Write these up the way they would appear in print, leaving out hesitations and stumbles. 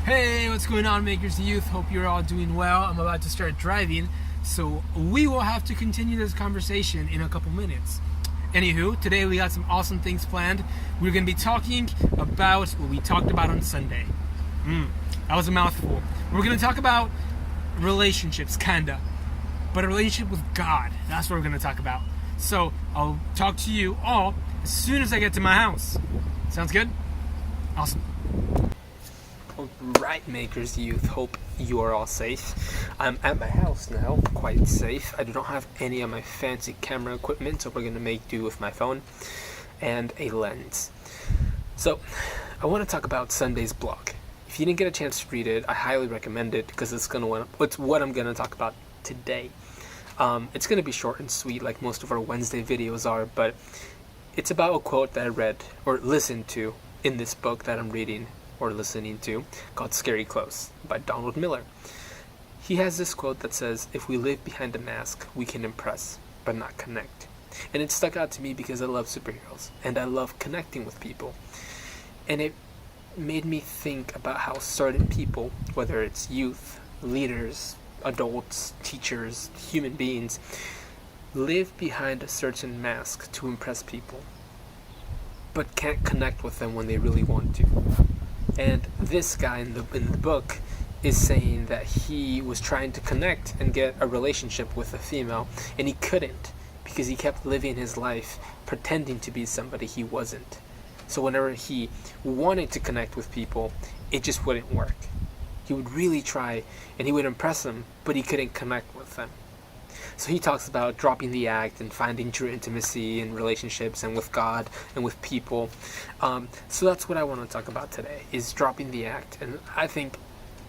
Hey, what's going on, Makers Youth? Hope you're all doing well. I'm about to start driving, so we will have to continue this conversation in a couple minutes. Anywho, today we got some awesome things planned. We're going to be talking about what we talked about on Sunday. That was a mouthful. We're going to talk about relationships, kinda, but a relationship with God. That's what we're going to talk about. So I'll talk to you all as soon as I get to my house. Sounds good? Awesome. Alright, Makers Youth, hope you are all safe. I'm at my house now, quite safe. I do not have any of my fancy camera equipment, so we're going to make do with my phone and a lens. So, I want to talk about Sunday's blog. If you didn't get a chance to read it, I highly recommend it because it's what I'm going to talk about today. It's going to be short and sweet like most of our Wednesday videos are, but it's about a quote that I read or listened to in this book that I'm reading or listening to, called Scary Close by Donald Miller. He has this quote that says, "If we live behind a mask, we can impress, but not connect." And it stuck out to me because I love superheroes, and I love connecting with people. And it made me think about how certain people, whether it's youth, leaders, adults, teachers, human beings, live behind a certain mask to impress people, but can't connect with them when they really want to. And this guy in the book is saying that he was trying to connect and get a relationship with a female, and he couldn't because he kept living his life pretending to be somebody he wasn't. So whenever he wanted to connect with people, it just wouldn't work. He would really try and he would impress them, but he couldn't connect with them. So he talks about dropping the act and finding true intimacy in relationships and with God and with people. So that's what I want to talk about today, is dropping the act. And I think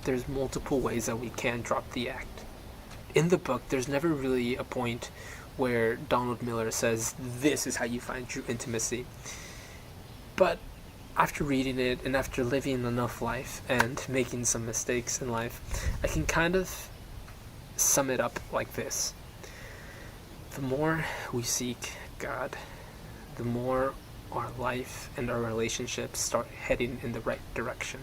there's multiple ways that we can drop the act. In the book, there's never really a point where Donald Miller says, this is how you find true intimacy. But after reading it and after living enough life and making some mistakes in life, I can kind of sum it up like this. The more we seek God, the more our life and our relationships start heading in the right direction.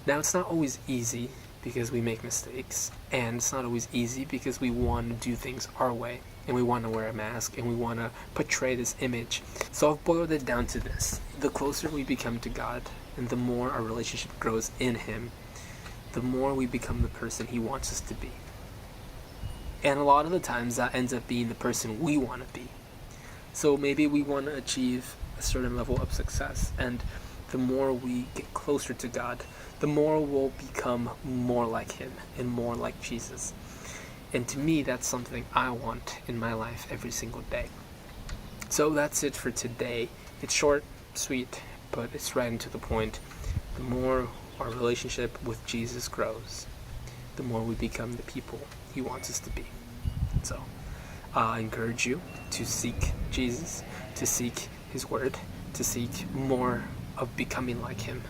Now, it's not always easy because we make mistakes, and it's not always easy because we want to do things our way, and we want to wear a mask, and we want to portray this image. So I've boiled it down to this. The closer we become to God, and the more our relationship grows in Him, the more we become the person He wants us to be. And a lot of the times that ends up being the person we want to be. So maybe we want to achieve a certain level of success, and the more we get closer to God, the more we'll become more like Him and more like Jesus. And to me, that's something I want in my life every single day. So that's it for today. It's short, sweet, but it's right into the point. The more our relationship with Jesus grows, the more we become the people He wants us to be. So I encourage you to seek Jesus, to seek His Word, to seek more of becoming like Him.